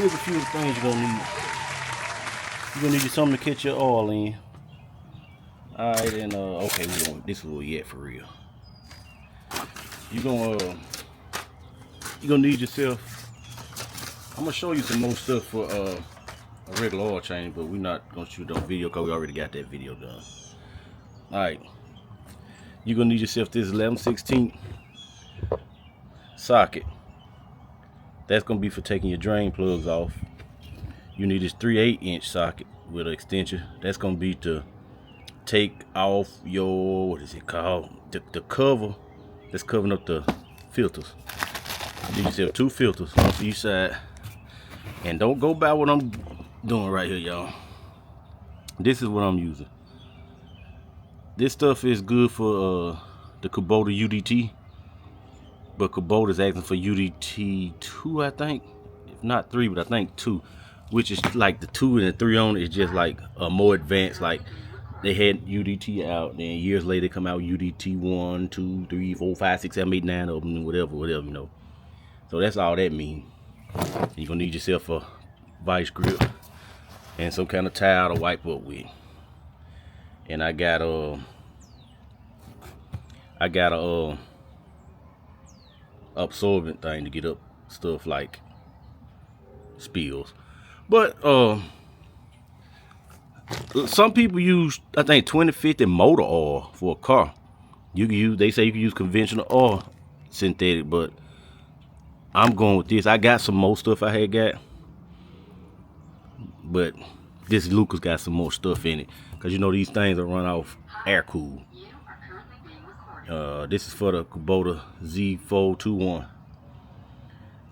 here's a few things you're gonna need. You're gonna need something to catch your oil in. Alright, and okay, this is where we at for real. You're gonna need yourself. I'm gonna show you some more stuff for a regular oil change, but we're not gonna shoot on video because we already got that video done. Alright, you're gonna need yourself this 11/16 socket. That's gonna be for taking your drain plugs off. You need this 3/8" socket with an extension. That's gonna be to take off your, what is it called? The cover that's covering up the filters. You need yourself 2 filters, one for each side. And don't go by what I'm doing right here, y'all. This is what I'm using. This stuff is good for the Kubota UDT, but Kubota is asking for UDT 2, I think, if not 3, but I think 2, which is like the 2 and the 3 on it is just like a more advanced. Like they had UDT out, then years later they come out UDT 1, 2, 3, 4, 5, 6, 7, 8, 9 of them, whatever, you know. So that's all that means. You're gonna need yourself a vice grip and some kind of towel to wipe up with. And I got a absorbent thing to get up stuff like spills. But some people use, I think, 2050 motor oil for a car. You can use, they say you can use conventional or synthetic, but I'm going with this. I got some more stuff I had got, but this Lucas got some more stuff in it, because you know these things are run off air cool. This is for the Kubota Z421.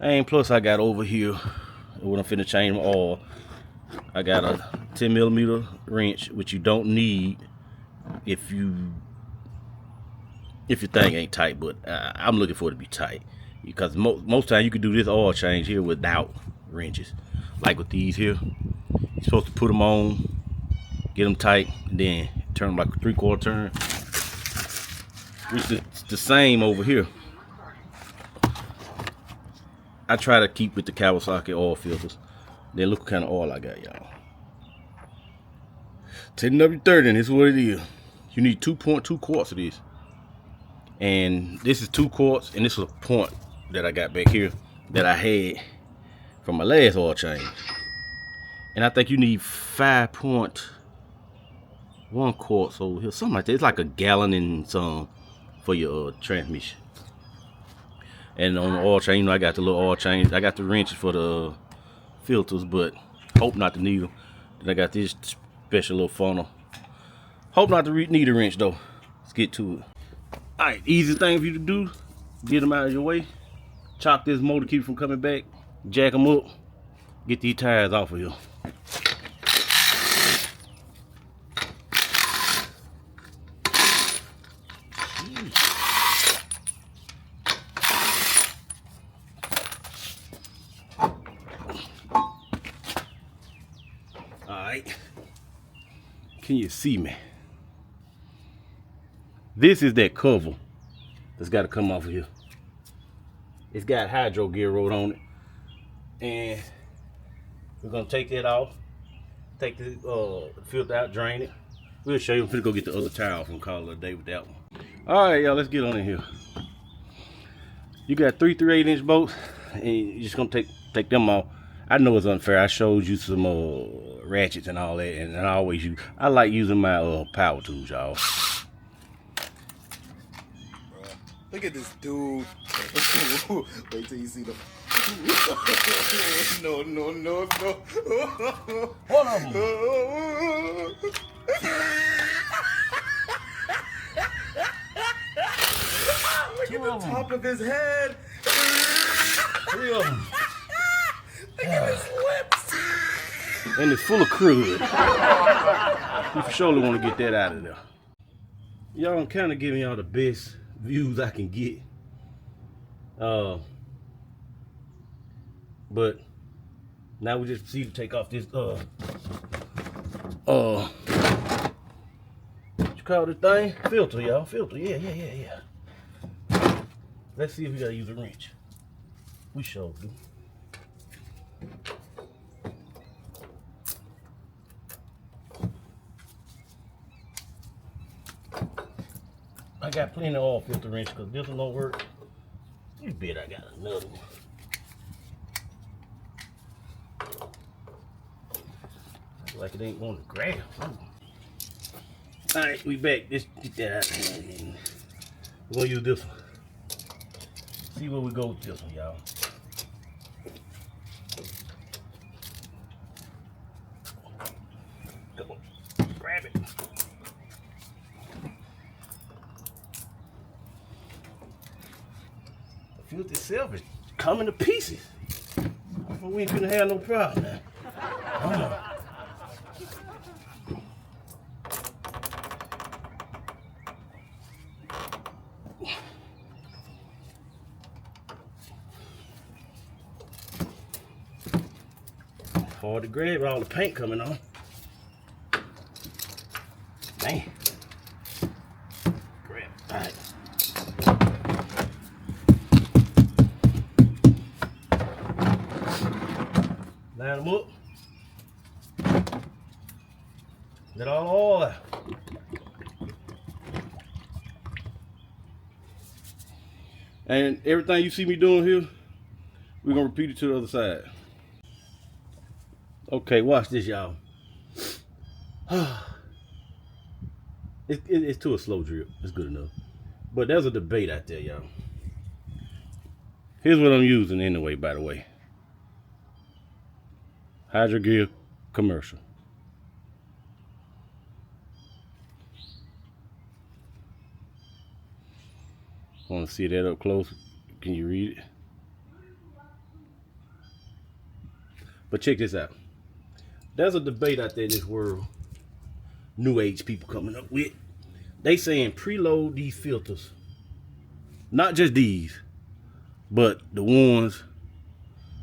And plus I got over here, when I'm finna change my oil, I got a 10mm wrench, which you don't need if your thing ain't tight, but I'm looking for it to be tight, because most time you can do this oil change here without wrenches. Like with these here, you're supposed to put them on, get them tight, and then turn them like a 3/4 turn, which is the same over here. I try to keep with the Kawasaki oil filters. Then look what kind of oil I got, y'all. 10W30, and this is what it is. You need 2.2 quarts of this. And this is 2 quarts, and this was a point that I got back here that I had from my last oil change. And I think you need 5.1 quarts over here, something like that. It's like a gallon and some for your transmission. And on the oil change, you know, I got the little oil change. I got the wrenches for the filters, but hope not to need them. Then I got this special little funnel. Hope not to need a wrench though. Let's get to it. All right, easiest thing for you to do, get them out of your way. Chop this motor, keep it from coming back. Jack them up. Get these tires off of here. Alright, can you see me? This is that cover that's got to come off of here. It's got hydro gear rolled on it, and we're gonna take that off, take the filter out, drain it. We'll show you. I'm gonna go get the other towel and call it a day with that one. Alright, y'all, let's get on in here. You got 3 3/8" bolts, and you're just gonna take them off. I know it's unfair. I showed you some ratchets and all that, and I like using my power tools, y'all. Look at this dude. Wait till you see the. No. One of them. Look at the top of his head. 3 of them. Look at his lips. And it's full of crud. You for surely want to get that out of there. Y'all, I'm kind of giving y'all the best views I can get. But now we just proceed to take off this what you call this thing? Filter, y'all. Filter. Yeah. Let's see if we gotta use a wrench. We sure do. I got plenty of oil filter wrench because this one don't work. You bet I got another one. Like it ain't want to grab. Alright, we back. Let's get that out. We're gonna use this one. See where we go with this one, y'all. Come on. Grab it. The filter itself is coming to pieces. We ain't gonna have no problem now. Hard to grab with all the paint coming on. Man. Grab. Alright. Line them up. Get all the oil out. And everything you see me doing here, we're gonna repeat it to the other side. Okay, watch this, y'all. It's to a slow drip. It's good enough. But there's a debate out there, y'all. Here's what I'm using anyway, by the way. Hydro Gear commercial. Want to see that up close? Can you read it? But check this out. There's a debate out there in this world, new age people coming up with. They saying preload these filters. Not just these, but the ones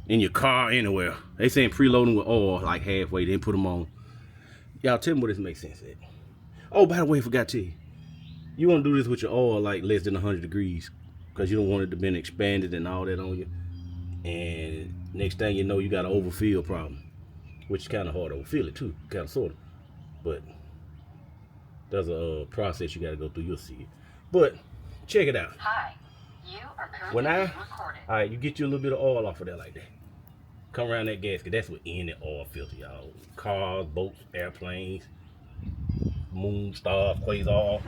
in your car, anywhere. They saying preload them with oil like halfway, then put them on. Y'all tell me what this makes sense at. Oh, by the way, I forgot to tell you. You want to do this with your oil like less than 100 degrees because you don't want it to be expanded and all that on you. And next thing you know, you got an overfill problem. Which is kind of hard to overfill it too, kind of sort of. But there's a process you got to go through. You'll see it. But check it out. Hi, you are currently being recorded. All right, you get you a little bit of oil off of there like that. Come around that gasket. That's what any oil filter, y'all. Cars, boats, airplanes, moon, stars, quasar.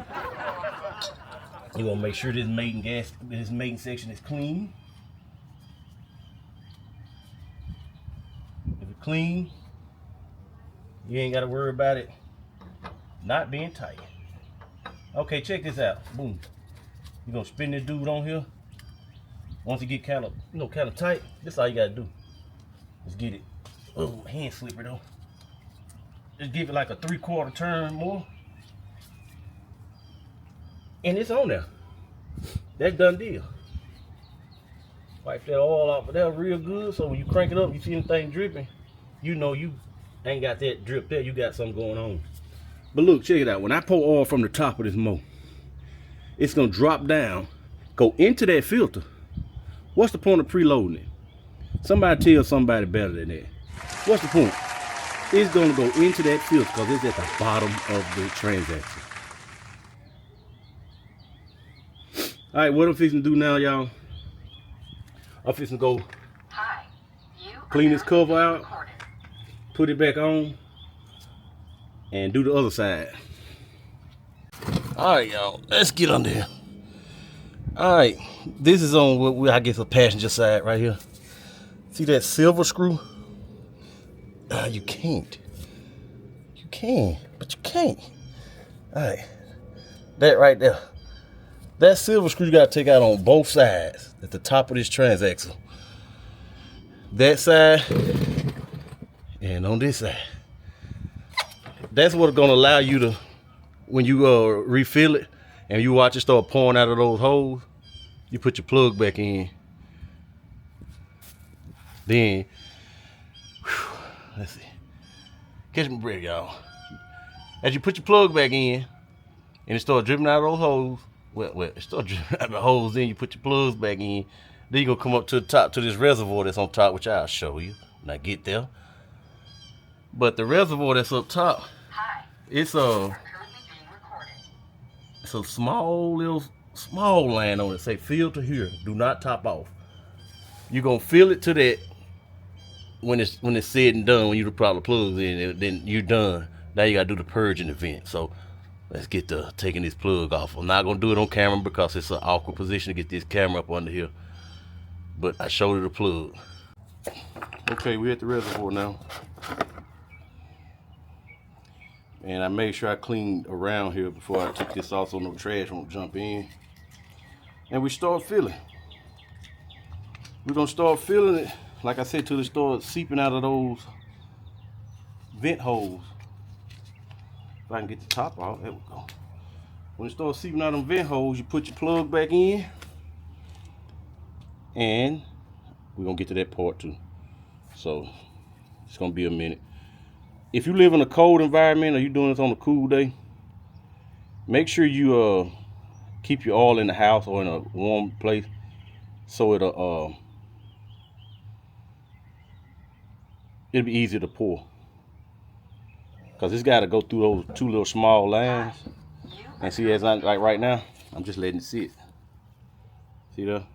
You want to make sure this mating section is clean. If it's clean, you ain't got to worry about it not being tight. Okay, check this out. Boom. You're going to spin this dude on here. Once you get kind of tight, this is all you got to do. Just get it. Oh, hand slipper though. Just give it like a 3/4 turn more. And it's on there. That's done deal. Wipe that oil off of there real good, so when you crank it up, you see anything dripping, you know you ain't got that drip there, you got something going on. But look, check it out. When I pour oil from the top of this motor, it's gonna drop down, go into that filter. What's the point of preloading it? Somebody tell somebody better than that. What's the point? It's gonna go into that filter because it's at the bottom of the transaction. All right, what I'm fixing to do now, y'all? I'm fixing to go clean this cover out, put it back on, and do the other side. All right, y'all, let's get under here. All right, this is on what I guess a passenger side right here. See that silver screw? You can't. You can, but you can't. All right, that right there. That silver screw you gotta take out on both sides at the top of this transaxle. That side and on this side. That's what's gonna allow you to, when you refill it and you watch it start pouring out of those holes, you put your plug back in. Then, let's see. Catch my breath, y'all. As you put your plug back in and it starts dripping out of those holes, well, it starts dripping out of the holes, then you put your plugs back in. Then you're gonna come up to the top to this reservoir that's on top, which I'll show you when I get there. But the reservoir that's up top, it's It's a small line on it. Say fill to here. Do not top off. You're gonna fill it to that when it's said and done. When you put the plugs in, then you're done. Now you gotta do the purging event. So let's get to taking this plug off. I'm not gonna do it on camera because it's an awkward position to get this camera up under here. But I showed you the plug. Okay, we're at the reservoir now. And I made sure I cleaned around here before I took this off so no trash won't jump in. And we start filling. We're gonna start filling it, like I said, till it starts seeping out of those vent holes. If I can get the top out, there we go. When it starts seeping out of them vent holes, you put your plug back in. And we're gonna get to that part too. So it's gonna be a minute. If you live in a cold environment or you're doing this on a cool day, make sure you keep your oil in the house or in a warm place so it'll be easier to pour. Cause it's got to go through those two little small lines. And see, as I'm like right now, I'm just letting it sit. See there?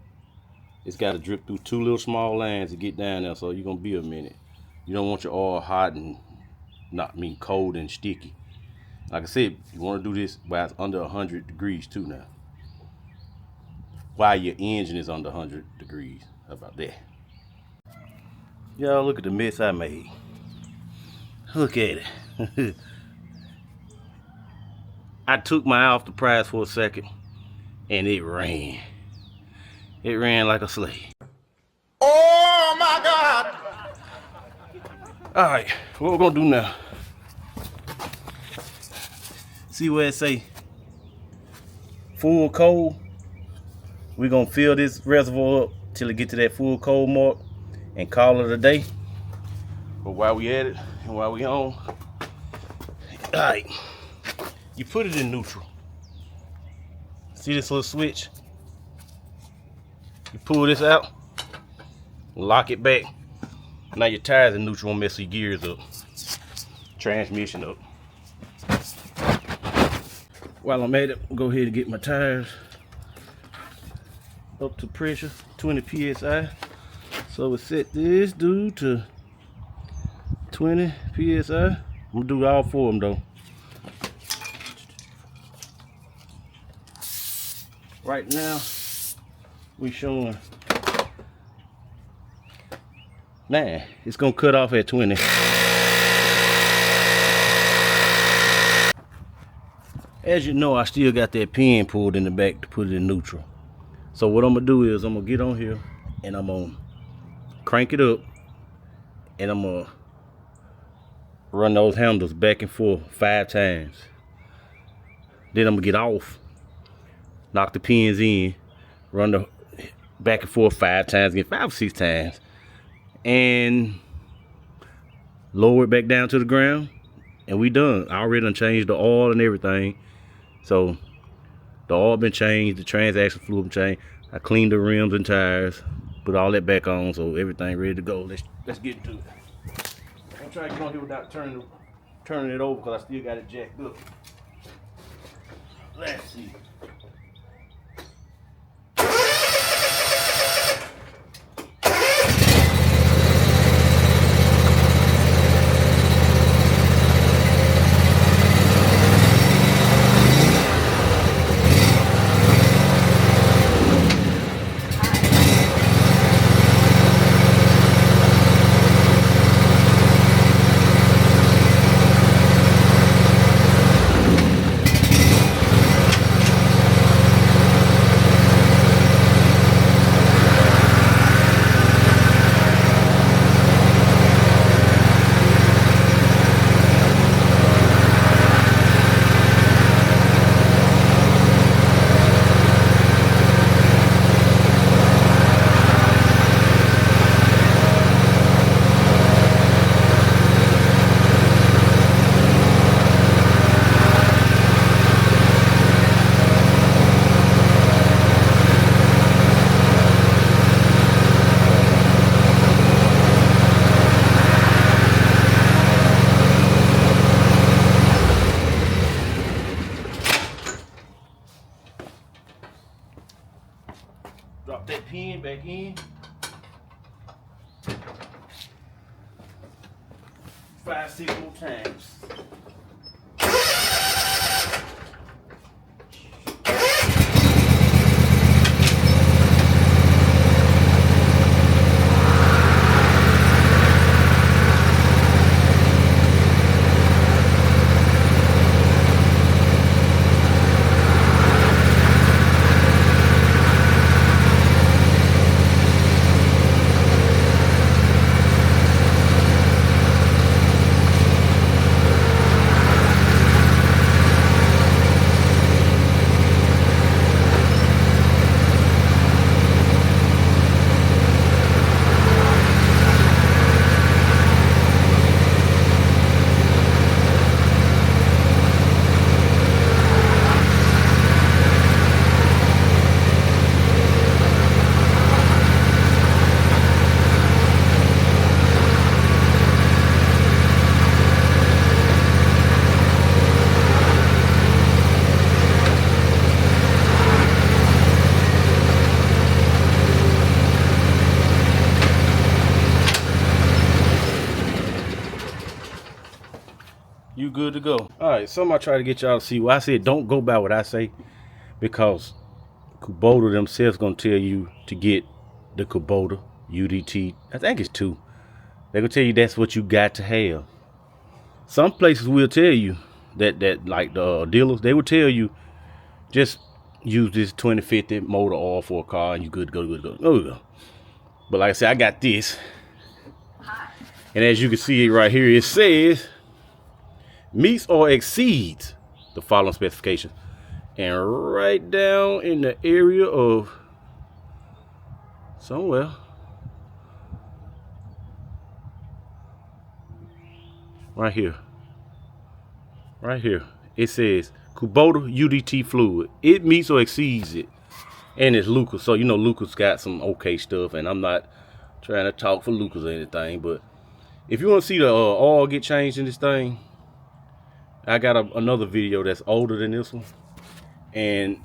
It's got to drip through two little small lines to get down there. So you're gonna be a minute. You don't want your oil hot and cold and sticky. Like I said, you want to do this while it's under 100 degrees too now. While your engine is under 100 degrees. How about that? Y'all look at the mess I made. Look at it. I took my eye off the prize for a second and it ran. It ran like a slave. Oh my God! Alright, what we're gonna do now. See where it say full cold? We're gonna fill this reservoir up till it get to that full cold mark and call it a day. But while we at it and while we on, alright, you put it in neutral. See this little switch? You pull this out, lock it back. Now your tires in neutral, won't mess your gears up, transmission up. While I'm at it, I'll go ahead and get my tires up to pressure, 20 psi. So we set this dude to 20 psi. I'm gonna do all four of them though. Right now, we showing 9. It's gonna cut off at 20. As you know, I still got that pin pulled in the back to put it in neutral. So what I'm gonna do is I'm gonna get on here and I'm gonna crank it up and I'm gonna run those handles back and forth 5 times. Then I'm gonna get off, knock the pins in, run the back and forth 5 times, get 5 or 6 times, and lower it back down to the ground, and we done. I already done changed the oil and everything. So the oil been changed, the transaction fluid been changed. I cleaned the rims and tires, put all that back on, so everything ready to go. Let's get into it. I'm trying to get on here without turning it over because I still got it jacked up. Let's see. back in. 5, 6 more times. You good to go. All right, something I try to get y'all to see. Well, I said don't go by what I say, because Kubota themselves gonna tell you to get the Kubota UDT. I think it's 2. They're gonna tell you that's what you got to have. Some places will tell you that like the dealers, they will tell you just use this 2050 motor oil for a car and you good to go, good to go. There we go. But like I said, I got this. And as you can see right here, it says meets or exceeds the following specifications. And right down in the area of somewhere, right here, it says Kubota UDT fluid. It meets or exceeds it. And it's Lucas. So you know Lucas got some okay stuff, and I'm not trying to talk for Lucas or anything, but if you want to see the oil get changed in this thing, I got another video that's older than this one, and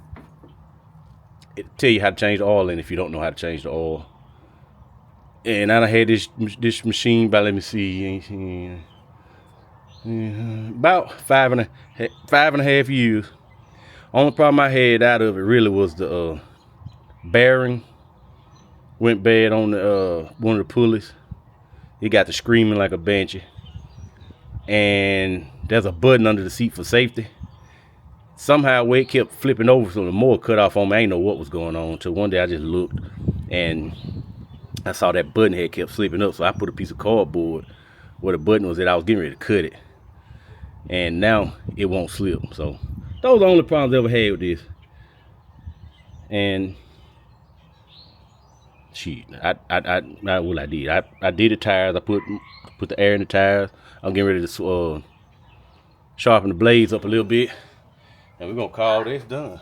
it tell you how to change the oil in if you don't know how to change the oil. And I done had this machine by, let me see, about five and a half years. Only problem I had out of it really was the bearing went bad on the one of the pulleys. It got to screaming like a banshee. And there's a button under the seat for safety. Somehow it kept flipping over, so the motor cut off on me. I didn't know what was going on until one day I just looked and I saw that button head kept slipping up, so I put a piece of cardboard where the button was at. I was getting ready to cut it, and now it won't slip. So those are the only problems I ever had with this. And shit, what I did, I did the tires. I put the air in the tires. I'm getting ready to sharpen the blades up a little bit, and we're gonna call this done.